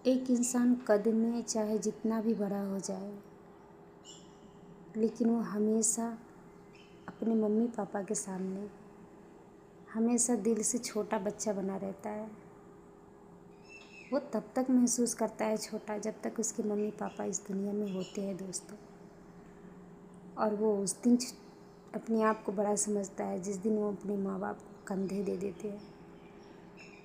एक इंसान कद में चाहे जितना भी बड़ा हो जाए, लेकिन वो हमेशा अपने मम्मी पापा के सामने हमेशा दिल से छोटा बच्चा बना रहता है। वो तब तक महसूस करता है छोटा जब तक उसके मम्मी पापा इस दुनिया में होते हैं दोस्तों। और वो उस दिन अपने आप को बड़ा समझता है जिस दिन वो अपने माँ बाप को कंधे दे देते हैं।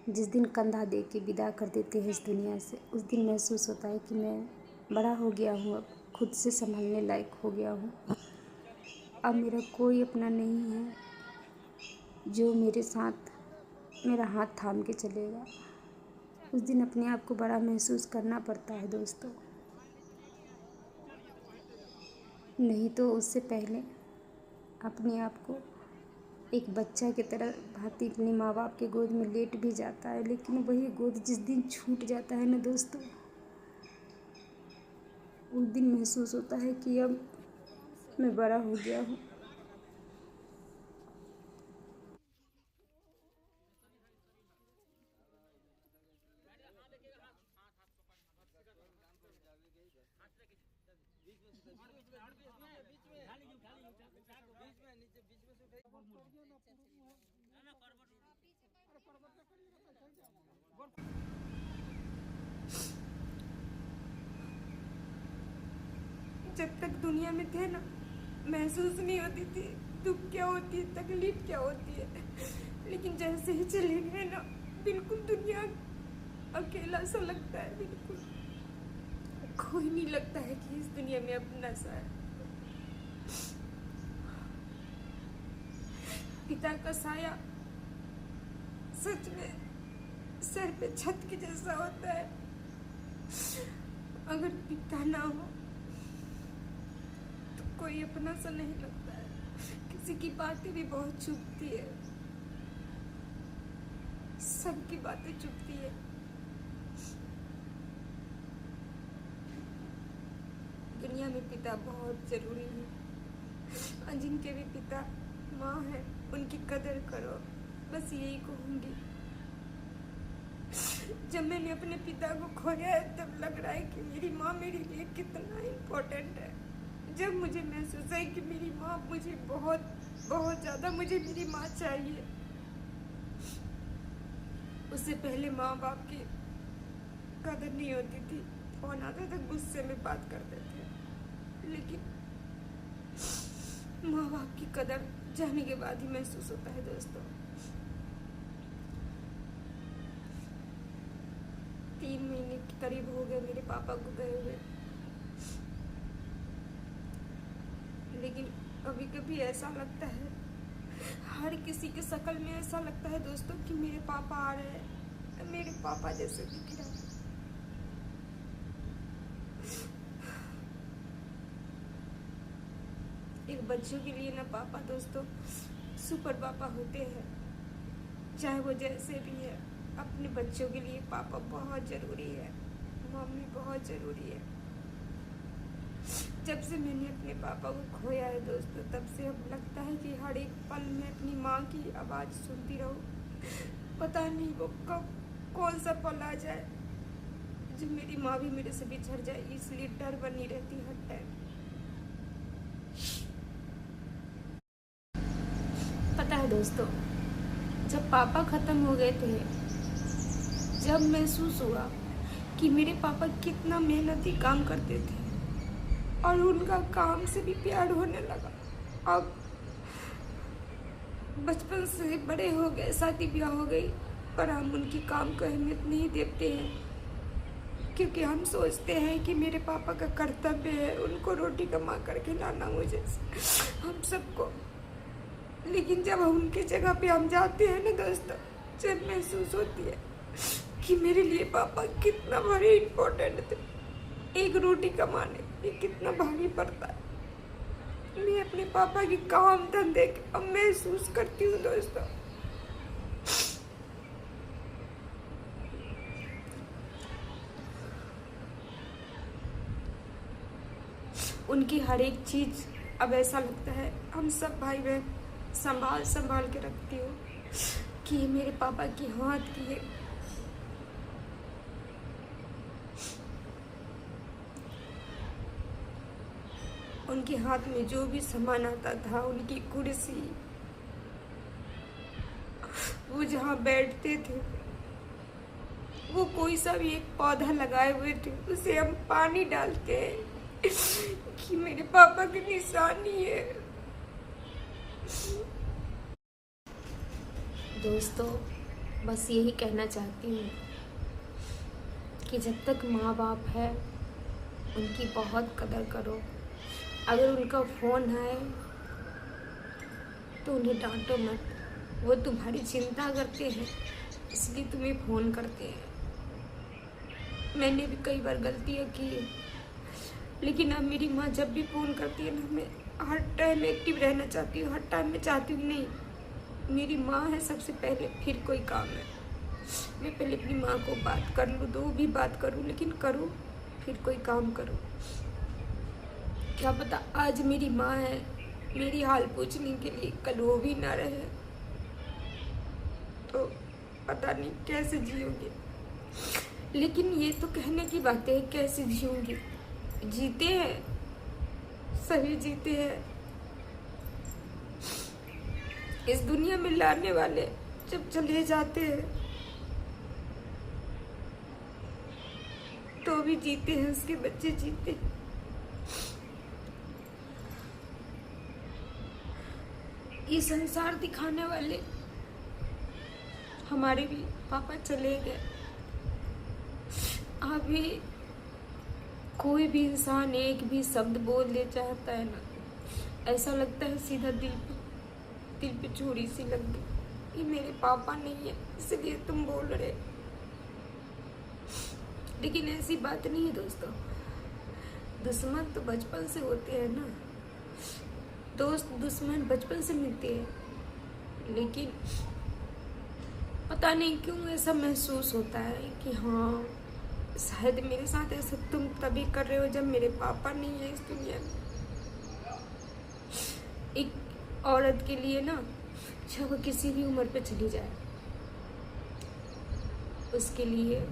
जिस दिन कंधा दे के विदा कर देते हैं इस दुनिया से, उस दिन महसूस होता है कि मैं बड़ा हो गया हूँ, अब खुद से संभलने लायक हो गया हूँ। अब मेरा कोई अपना नहीं है जो मेरे साथ मेरा हाथ थाम के चलेगा। उस दिन अपने आप को बड़ा महसूस करना पड़ता है दोस्तों। नहीं तो उससे पहले अपने आप को एक बच्चा की तरह भांति अपने माँ बाप के गोद में लेट भी जाता है, लेकिन वही गोद जिस दिन छूट जाता है ना दोस्तों, उस दिन महसूस होता है कि अब मैं बड़ा हो गया हूँ। जब तक दुनिया में थे ना, महसूस नहीं होती थी दुख क्या होती है, तकलीफ क्या होती है। लेकिन जैसे ही चले गए ना, बिल्कुल दुनिया अकेला सा लगता है। बिल्कुल कोई नहीं लगता है कि इस दुनिया में अपना सा है। पिता का साया सच में सर पे छत के जैसा होता है। अगर पिता ना हो तो कोई अपना सा नहीं लगता है। किसी की बातें भी बहुत चुभती है, सबकी बातें चुभती है। दुनिया में पिता बहुत जरूरी है। जिनके भी पिता माँ है उनकी कदर करो, बस यही कहूँगी। जब मैंने अपने पिता को खोया है तब लग रहा है कि मेरी माँ मेरे लिए कितना इम्पोर्टेंट है। जब मुझे महसूस है कि मेरी माँ मुझे बहुत बहुत ज़्यादा मुझे मेरी माँ चाहिए। उससे पहले माँ बाप की कदर नहीं होती थी। फोन आता था, गुस्से में बात करते थे। लेकिन माँ बाप की कदर जाने के बाद ही महसूस होता है दोस्तों। 3 महीने के करीब हो गए मेरे पापा को गए हुए। लेकिन कभी कभी ऐसा लगता है, हर किसी के शक्ल में ऐसा लगता है दोस्तों कि मेरे पापा आ रहे हैं, मेरे पापा जैसे दिख रहा है। एक बच्चों के लिए ना पापा दोस्तों सुपर पापा होते हैं। चाहे वो जैसे भी है, अपने बच्चों के लिए पापा बहुत जरूरी है, मम्मी बहुत जरूरी है। जब से मैंने अपने पापा को खोया है दोस्तों, तब से अब लगता है कि हर एक पल में अपनी माँ की आवाज़ सुनती रहूं। पता नहीं वो कब कौन सा पल आ जाए जो मेरी माँ भी मेरे से बिछड़ जाए, इसलिए डर बनी रहती हर टाइम। पता है दोस्तों, जब पापा ख़त्म हो गए थे, जब महसूस हुआ कि मेरे पापा कितना मेहनती काम करते थे और उनका काम से भी प्यार होने लगा। अब बचपन से बड़े हो गए, शादी ब्याह हो गई, पर हम उनकी काम को अहमियत नहीं देते हैं, क्योंकि हम सोचते हैं कि मेरे पापा का कर्तव्य है उनको रोटी कमा कर खिलाना मुझे, हम सबको। लेकिन जब उनकी जगह पे हम जाते हैं ना दोस्तों, जब महसूस होती है कि मेरे लिए पापा कितना बड़े इम्पोर्टेंट थे। एक रोटी कमाने ये कितना भारी पड़ता है। मैं अपने पापा की काम धंधे अब महसूस करती हूँ दोस्तों। उनकी हर एक चीज अब ऐसा लगता है, हम सब भाई बहन संभाल संभाल के रखती हूँ कि ये मेरे पापा की हाथ की है। उनके हाथ में जो भी सामान आता था, उनकी कुर्सी, वो जहाँ बैठते थे, वो कोई सा भी एक पौधा लगाए हुए थे, उसे हम पानी डालते हैं कि मेरे पापा की निशानी है। दोस्तों, बस यही कहना चाहती हूँ कि जब तक माँ बाप है उनकी बहुत कदर करो। अगर उनका फ़ोन आए तो उन्हें डांटो मत, वो तुम्हारी चिंता करते हैं इसलिए तुम्हें फ़ोन करते हैं। मैंने भी कई बार गलतियाँ की है, लेकिन अब मेरी माँ जब भी फ़ोन करती है ना, मैं हर टाइम एक्टिव रहना चाहती हूँ। हर टाइम मैं चाहती हूँ नहीं, मेरी माँ है सबसे पहले, फिर कोई काम है। मैं पहले अपनी माँ को बात कर लूँ, दो भी बात करूँ, लेकिन करूँ फिर कोई काम करूँ। क्या पता आज मेरी माँ है मेरी हाल पूछने के लिए, कल वो भी ना रहे तो पता नहीं कैसे जियोगे। लेकिन ये तो कहने की बात है, कैसे जियोगी। जीते हैं, सभी जीते हैं। इस दुनिया में लाने वाले जब चले जाते हैं तो भी जीते हैं, उसके बच्चे जीते हैं। ये संसार दिखाने वाले हमारे भी पापा चले गए। अभी कोई भी इंसान एक भी शब्द बोल ले चाहता है ना, ऐसा लगता है सीधा दिल पे छुरी सी लग गई। ये मेरे पापा नहीं है इसलिए तुम बोल रहे, लेकिन ऐसी बात नहीं है दोस्तों। दुश्मन तो बचपन से होते हैं ना, दोस्त दुश्मन बचपन से मिलते हैं, लेकिन पता नहीं क्यों ऐसा महसूस होता है कि हाँ शायद मेरे साथ ऐसा तुम तभी कर रहे हो जब मेरे पापा नहीं है इस दुनिया में। एक औरत के लिए ना, चाहे वो किसी भी उम्र पे चली जाए, उसके लिए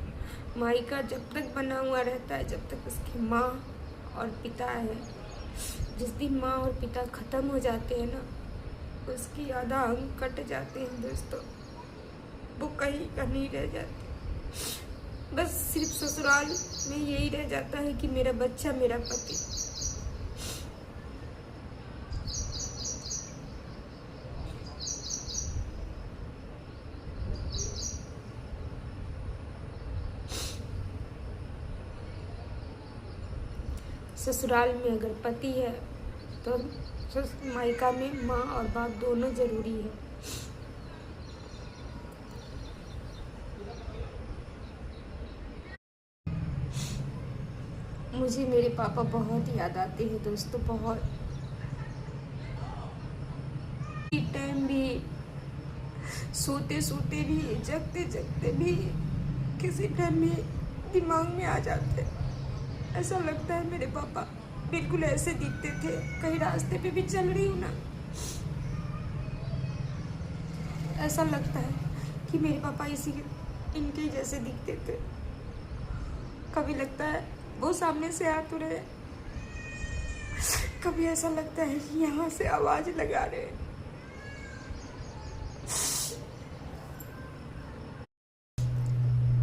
मायका जब तक बना हुआ रहता है, जब तक उसकी माँ और पिता है। जिस दिन माँ और पिता खत्म हो जाते हैं ना, उसकी आधा अंग कट जाते हैं दोस्तों, वो कहीं का नहीं रह जाते। बस सिर्फ ससुराल में यही रह जाता है कि मेरा बच्चा, मेरा पति। ससुराल में अगर पति है तो मायका में माँ और बाप दोनों जरूरी है। मुझे मेरे पापा बहुत याद आते हैं दोस्तों, बहुत। टाइम भी, सोते सोते भी, जगते जगते भी किसी टाइम में दिमाग में आ जाते हैं। ऐसा लगता है मेरे पापा बिल्कुल ऐसे दिखते थे, कहीं रास्ते पे भी चल रही हूँ ना, ऐसा लगता है कि मेरे पापा इनके जैसे दिखते थे। कभी लगता है वो सामने से आ तो रहे, कभी ऐसा लगता है कि यहाँ से आवाज लगा रहे।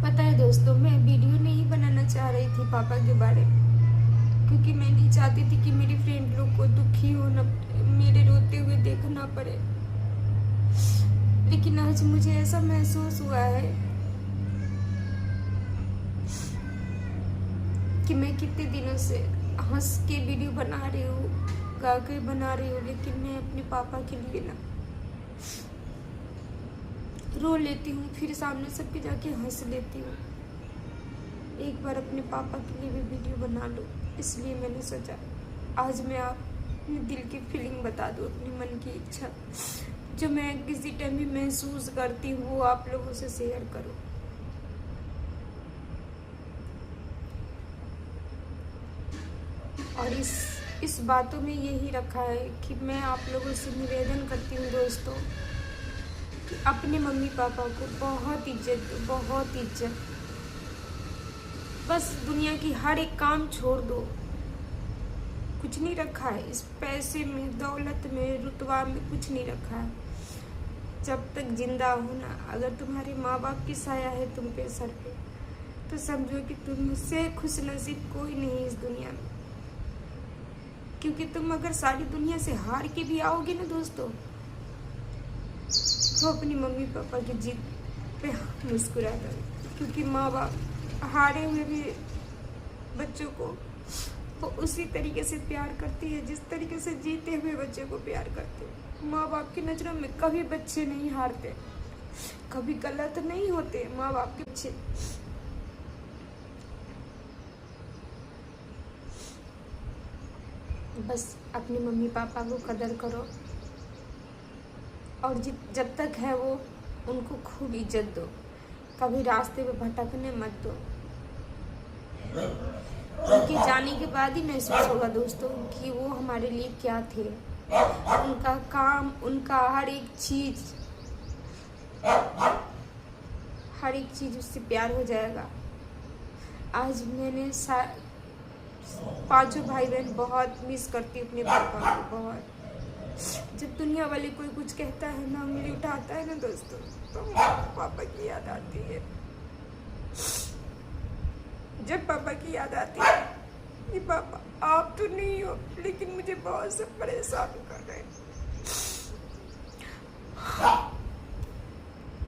पता है दोस्तों, मैं वीडियो नहीं बनाना चाह रही थी पापा के बारे में, क्योंकि मैं नहीं चाहती थी कि मेरी फ्रेंड लोग को दुखी होना, मेरे रोते हुए देखना पड़े। लेकिन आज मुझे ऐसा महसूस हुआ है कि मैं कितने दिनों से हंस के वीडियो बना रही हूँ, गा के बना रही हूँ, लेकिन मैं अपने पापा के लिए ना रो लेती हूँ, फिर सामने सबके जाके हंस लेती हूँ। एक बार अपने पापा के लिए भी वीडियो बना लूँ, इसलिए मैंने सोचा आज मैं अपने दिल की फीलिंग बता दूँ, अपने मन की इच्छा जो मैं किसी टाइम भी महसूस करती हूँ, वो आप लोगों से शेयर करूँ। और इस बातों में यही रखा है कि मैं आप लोगों से निवेदन करती हूँ दोस्तों कि अपने मम्मी पापा को बहुत इज्जत दो, बहुत इज्जत। बस दुनिया की हर एक काम छोड़ दो, कुछ नहीं रखा है, इस पैसे में, दौलत में, रुतबा में कुछ नहीं रखा है। जब तक जिंदा हो ना, अगर तुम्हारे माँ बाप की साया है तुम पे सर पे, तो समझो कि तुमसे खुश नसीब कोई नहीं इस दुनिया में। क्योंकि तुम अगर सारी दुनिया से हार के भी आओगे ना दोस्तों, तो अपनी मम्मी पापा की जीत पे मुस्कुरा दो। क्योंकि माँ बाप हारे हुए भी बच्चों को वो उसी तरीके से प्यार करती है जिस तरीके से जीते हुए बच्चे को प्यार करते हैं। माँ बाप की नज़रों में कभी बच्चे नहीं हारते, कभी गलत नहीं होते माँ बाप के बच्चे। बस अपने मम्मी पापा को कदर करो, और जब तक है वो उनको खूब इज्जत दो, कभी रास्ते पे भटकने मत दो। उनके जाने के बाद ही महसूस होगा दोस्तों कि वो हमारे लिए क्या थे। उनका काम, उनका हर एक चीज़ उससे प्यार हो जाएगा। आज मैंने पांचों भाई बहन बहुत मिस करती हूँ अपने पापा को, बहुत। जब दुनिया वाले कोई कुछ कहता है ना, उंगली उठाता है ना दोस्तों, तो पापा की याद आती है। जब पापा की याद आती है कि पापा आप तो नहीं हो, लेकिन मुझे बहुत से परेशान कर रहे हैं।